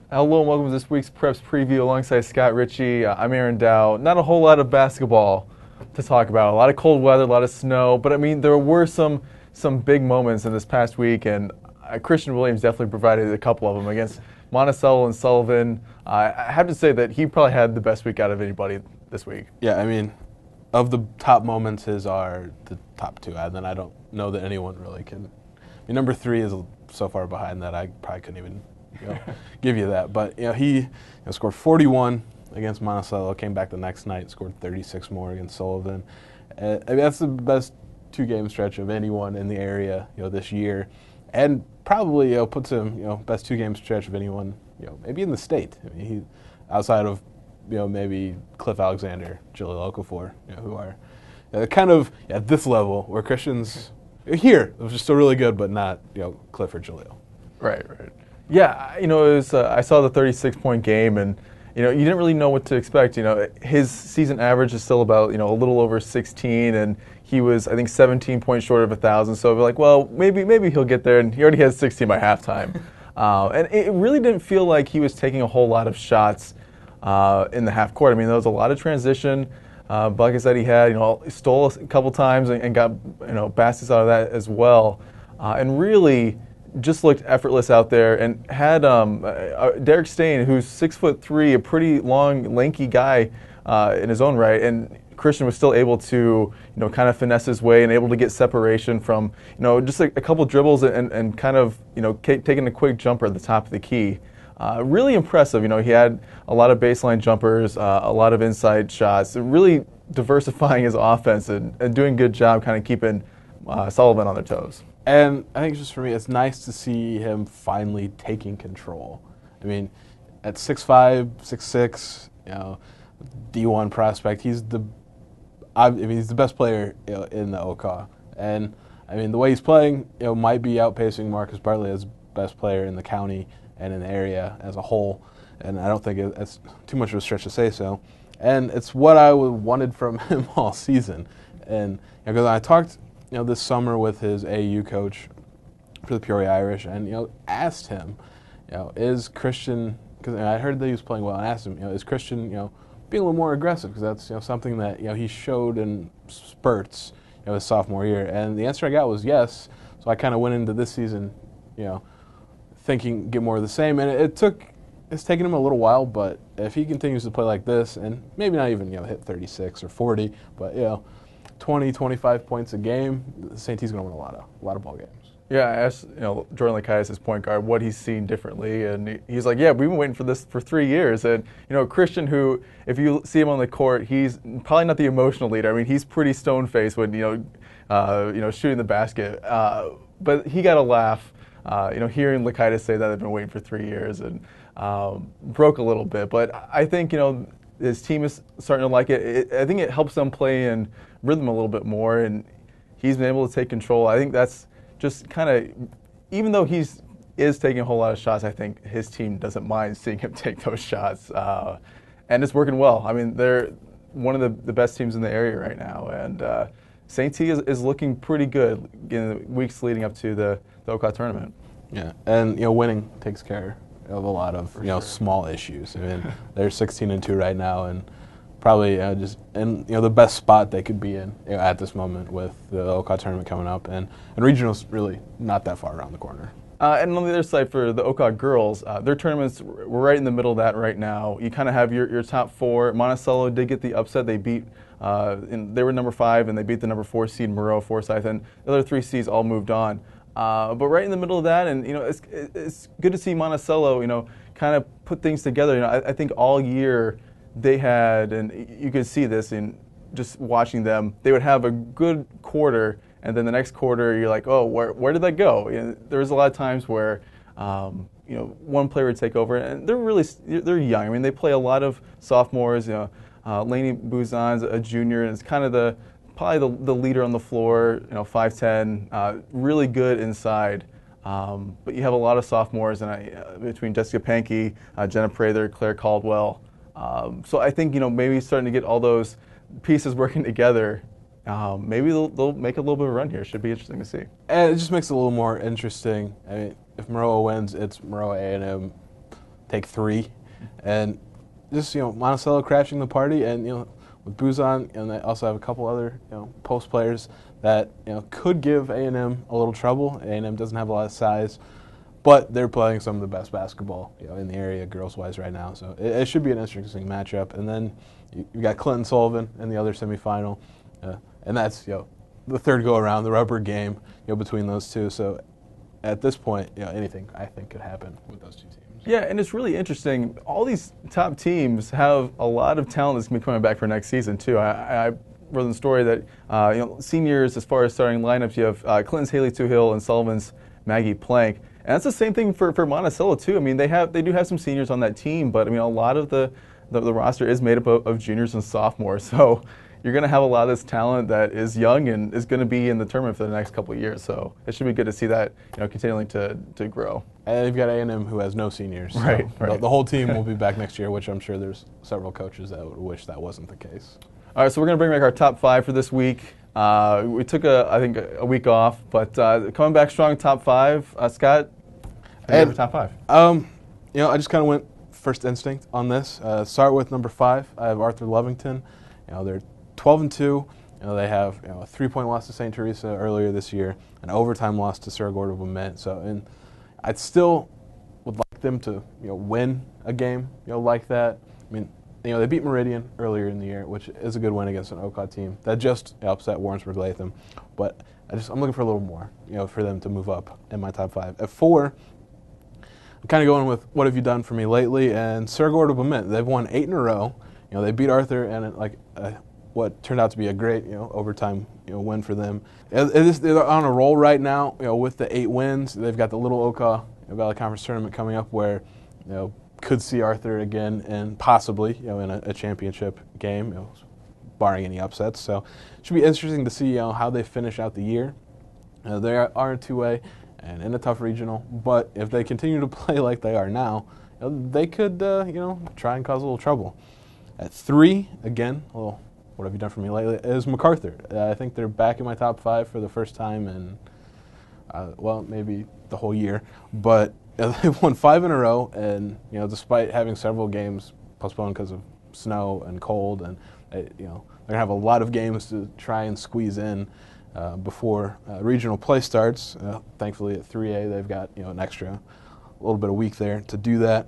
Hello and welcome to this week's Preps Preview alongside Scott Richey. I'm Aren Dow. Not a whole lot of basketball to talk about. A lot of cold weather, a lot of snow, but I mean there were some big moments in this past week, and Christian Williams definitely provided a couple of them against Monticello and Sullivan. I have to say that he probably had the best week out of anybody this week. Yeah, I mean, of the top moments, his are the top two, and then I don't know that anyone really can. I mean, number 3 is so far behind that I probably couldn't even give you that. But he scored 41 against Monticello, came back the next night, scored 36 more against Sullivan. I mean, that's the best 2-game stretch of anyone in the area this year, and probably puts him best 2-game stretch of anyone maybe in the state. I mean, he outside of maybe Cliff Alexander, Jaleel Okafor, who are kind of at this level where Christian's here, which is still really good, but not Cliff or Jaleel. Right. Yeah, it was. I saw the 36-point game, and you didn't really know what to expect. His season average is still about a little over 16, and he was I think 17 points short of 1,000. So we're like, well, maybe he'll get there, and he already has 16 by halftime. And it really didn't feel like he was taking a whole lot of shots in the half court. I mean, there was a lot of transition buckets that he had. He stole a couple times and got baskets out of that as well, and really just looked effortless out there, and had Derek Stain, who's 6'3", a pretty long, lanky guy in his own right, and Christian was still able to kind of finesse his way and able to get separation from just a couple dribbles and kind of taking a quick jumper at the top of the key. Really impressive. He had a lot of baseline jumpers, a lot of inside shots, really diversifying his offense and doing a good job kind of keeping Sullivan on their toes. And I think just for me, it's nice to see him finally taking control. I mean, at 6'5", 6'6", D1 prospect, he's the best player in the OCA. And I mean, the way he's playing, might be outpacing Marcus Bartley as best player in the county and in the area as a whole. And I don't think it's too much of a stretch to say so. And it's what I wanted from him all season. And because I talked this summer with his AU coach for the Peoria Irish, and asked him, is Christian, because I heard that he was playing well, and asked him, is Christian, being a little more aggressive, because that's something that he showed in spurts, his sophomore year, and the answer I got was yes. So I kind of went into this season, thinking get more of the same, and it's taken him a little while, but if he continues to play like this, and maybe not even hit 36 or 40, but 20, 25 points a game, St. T's going to win a lot of ball games. Yeah, I asked Jordan Lakaitis, his point guard, what he's seen differently, and he's like, yeah, we've been waiting for this for 3 years. And Christian, who if you see him on the court, he's probably not the emotional leader. I mean, he's pretty stone-faced when shooting the basket, but he got a laugh. Hearing Lakaitis say that they've been waiting for 3 years, and broke a little bit. But I think his team is starting to like it. I think it helps them play in rhythm a little bit more, and he's been able to take control. I think that's just kind of, even though he is taking a whole lot of shots, I think his team doesn't mind seeing him take those shots, and it's working well. I mean, they're one of the best teams in the area right now, and St. T is looking pretty good in the weeks leading up to the OCA tournament. Yeah, and winning takes care of a lot of small issues. I mean, they're 16-2 right now, and probably just in the best spot they could be in at this moment with the OCA tournament coming up, and regionals really not that far around the corner. And on the other side for the OCA girls, their tournaments, we're right in the middle of that right now. You kind of have your top 4. Monticello did get the upset. They beat, they were number 5, and they beat the number 4 seed Moreau Forsyth, and the other 3 seeds all moved on. But right in the middle of that, and it's good to see Monticello, kind of put things together. I think all year they had, and you could see this in just watching them, they would have a good quarter, and then the next quarter you're like, oh, where did that go? There was a lot of times where one player would take over, and they're young. I mean, they play a lot of sophomores. Laney Buzan's a junior, and it's kind of probably the leader on the floor. 5'10", really good inside. But you have a lot of sophomores, and between Jessica Pankey, Jenna Prather, Claire Caldwell. So I think maybe starting to get all those pieces working together. Maybe they'll make a little bit of a run here. Should be interesting to see. And it just makes it a little more interesting. I mean, if Maroa wins, it's Maroa A&M take 3, and just Monticello crashing the party, and with Buzan, and they also have a couple other post players that could give A&M a little trouble. A&M doesn't have a lot of size, but they're playing some of the best basketball in the area girls-wise right now. So it should be an interesting matchup. And then you got Clinton Sullivan in the other semifinal, and that's the third go-around, the rubber game between those two. So at this point, anything I think could happen with those two teams. Yeah, and it's really interesting. All these top teams have a lot of talent that's going to be coming back for next season, too. I wrote in the story that seniors, as far as starting lineups, you have Clinton's Haley Tuhill and Sullivan's Maggie Plank. And that's the same thing for Monticello, too. I mean, they do have some seniors on that team, but I mean, a lot of the roster is made up of juniors and sophomores. So you're going to have a lot of this talent that is young and is going to be in the tournament for the next couple of years. So it should be good to see that continuing to grow. And you've got A&M who has no seniors. So right. The whole team will be back next year, which I'm sure there's several coaches that would wish that wasn't the case. All right, so we're going to bring back our top 5 for this week. We took, I think, a week off, but coming back strong, top 5. Scott, and top 5. I just kind of went first instinct on this. Start with number 5. I have Arthur Lovington. They're 12-2. They have a 3-point loss to St. Teresa earlier this year, an overtime loss to Cerro Gordo Wilmette. So, and I'd still would like them to win a game like that. I mean, they beat Meridian earlier in the year, which is a good win against an OCOT team that just upset Warrensburg Latham. But I'm looking for a little more, for them to move up in my top 5. At 4, I'm kind of going with what have you done for me lately, and Cerro Gordo Wilmette. They've won 8 in a row. They beat Arthur and what turned out to be a great overtime win for them. They're on a roll right now. With the 8 wins, they've got the Little Oka Valley Conference tournament coming up where could see Arthur again and possibly in a championship game, barring any upsets. So it should be interesting to see how they finish out the year. They are in 2A and in a tough regional, but if they continue to play like they are now, they could try and cause a little trouble. At 3, again, a little what have you done for me lately, is MacArthur. I think they're back in my top 5 for the first time in, maybe the whole year. But they've won 5 in a row, and despite having several games postponed because of snow and cold, and they're gonna have a lot of games to try and squeeze in before regional play starts. Thankfully, at 3A, they've got an extra little bit of week there to do that.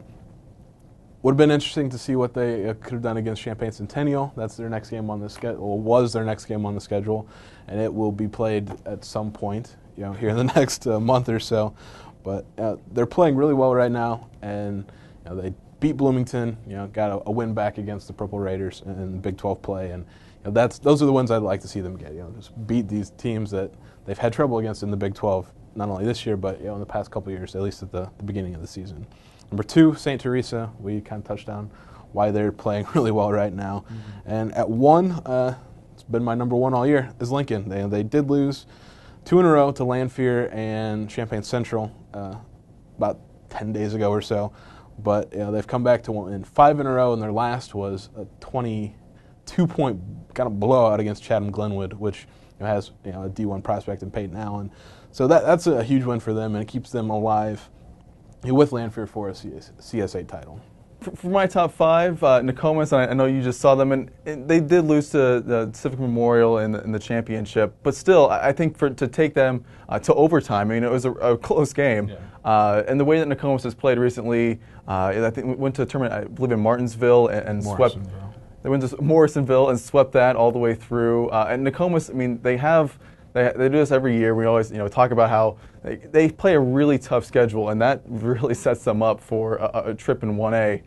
Would have been interesting to see what they could have done against Champaign Centennial. That's their next game on the schedule, or was their next game on the schedule, and it will be played at some point, here in the next month or so. But they're playing really well right now, and they beat Bloomington. Got a win back against the Purple Raiders in Big 12 play, and those are the ones I'd like to see them get. Just beat these teams that they've had trouble against in the Big 12, not only this year, but in the past couple of years, at least at the beginning of the season. Number 2, St. Teresa. We kind of touched on why they're playing really well right now. Mm-hmm. And at 1, it's been my number 1 all year, is Lincoln. They did lose 2 in a row to Lanphier and Champaign Central about 10 days ago or so. But they've come back to win 5 in a row, and their last was a 22-point kind of blowout against Chatham Glenwood, which has a D1 prospect in Peyton Allen. So that's a huge win for them, and it keeps them alive with Lanphier for a CS8 title. For my top 5, Nokomis, and I know you just saw them, and they did lose to the Civic Memorial in the championship, but still, I think to take them to overtime, it was a close game. Yeah. And the way that Nokomis has played recently, I think we went to a tournament, I believe, in Martinsville and swept. They went to Morrisonville and swept that all the way through. And Nokomis, they do this every year. We always talk about how they play a really tough schedule, and that really sets them up for a trip in 1A.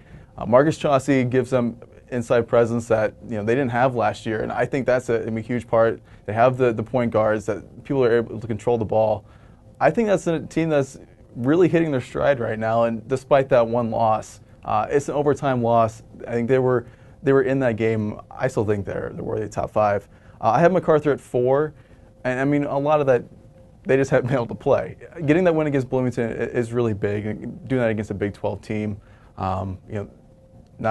Marcus Chauncey gives them inside presence that they didn't have last year, and I think that's a huge part. They have the point guards that people are able to control the ball. I think that's a team that's really hitting their stride right now, and despite that 1 loss, it's an overtime loss. I think they were in that game. I still think they're worthy of top 5. I have MacArthur at 4. And a lot of that, they just haven't been able to play. Getting that win against Bloomington is really big. And doing that against a Big 12 team, not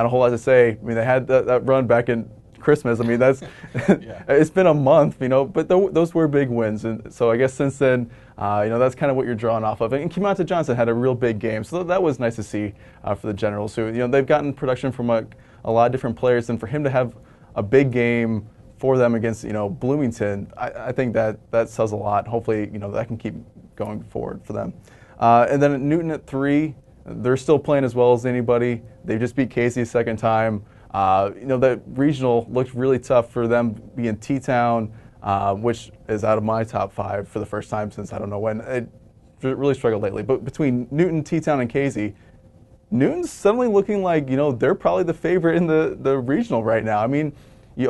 a whole lot to say. They had that run back in Christmas. I mean, that's it's been a month, but those were big wins. And so I guess since then, that's kind of what you're drawing off of. And Kemontae Johnson had a real big game, so that was nice to see for the Generals, who they've gotten production from a lot of different players, and for him to have a big game for them against Bloomington, I think that says a lot. Hopefully, that can keep going forward for them. And then Newton at 3, they're still playing as well as anybody. They just beat Casey a second time. The regional looked really tough for them being T-Town, which is out of my top 5 for the first time since I don't know when. It really struggled lately. But between Newton, T-Town, and Casey, Newton's suddenly looking like, they're probably the favorite in the regional right now. I mean, you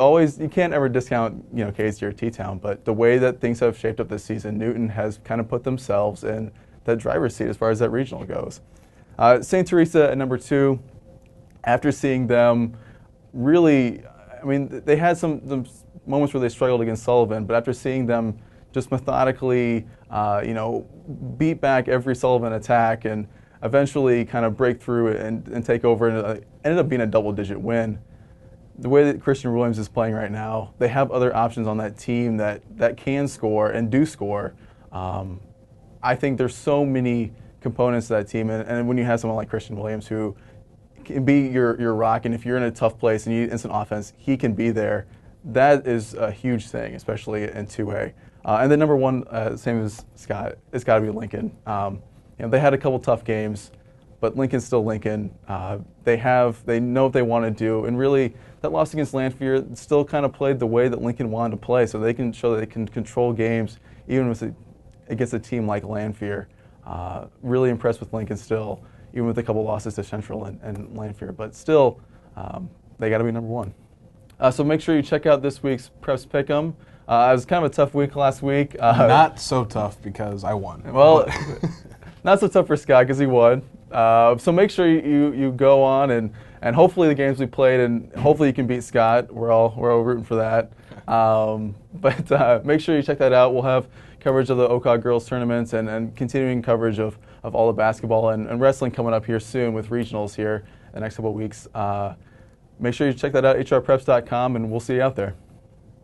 can't ever discount, Casey or T-Town, but the way that things have shaped up this season, Newton has kind of put themselves in that driver's seat as far as that regional goes. St. Teresa at number 2, after seeing them really, I mean, they had some moments where they struggled against Sullivan, but after seeing them just methodically, beat back every Sullivan attack and eventually kind of break through and take over, and ended up being a double-digit win. The way that Christian Williams is playing right now, they have other options on that team that can score and do score. I think there's so many components to that team, and when you have someone like Christian Williams who can be your rock, and if you're in a tough place and you need instant offense, he can be there. That is a huge thing, especially in 2A. And then number 1, same as Scott, it's got to be Lincoln. They had a couple tough games, but Lincoln's still Lincoln. They know what they want to do, and really that loss against Lanphier still kind of played the way that Lincoln wanted to play, so they can show that they can control games even against a team like Lanphier. Really impressed with Lincoln still, even with a couple losses to Central and Lanphier, but still they got to be number 1. So make sure you check out this week's Preps Pick'em. It was kind of a tough week last week. Not so tough because I won. Well, not so tough for Scott because he won. So make sure you go on and hopefully the games we played, and hopefully you can beat Scott. We're all rooting for that. But make sure you check that out. We'll have coverage of the OCOG girls tournaments and continuing coverage of all the basketball and wrestling coming up here soon with regionals here in the next couple of weeks. Make sure you check that out, hrpreps.com, and we'll see you out there.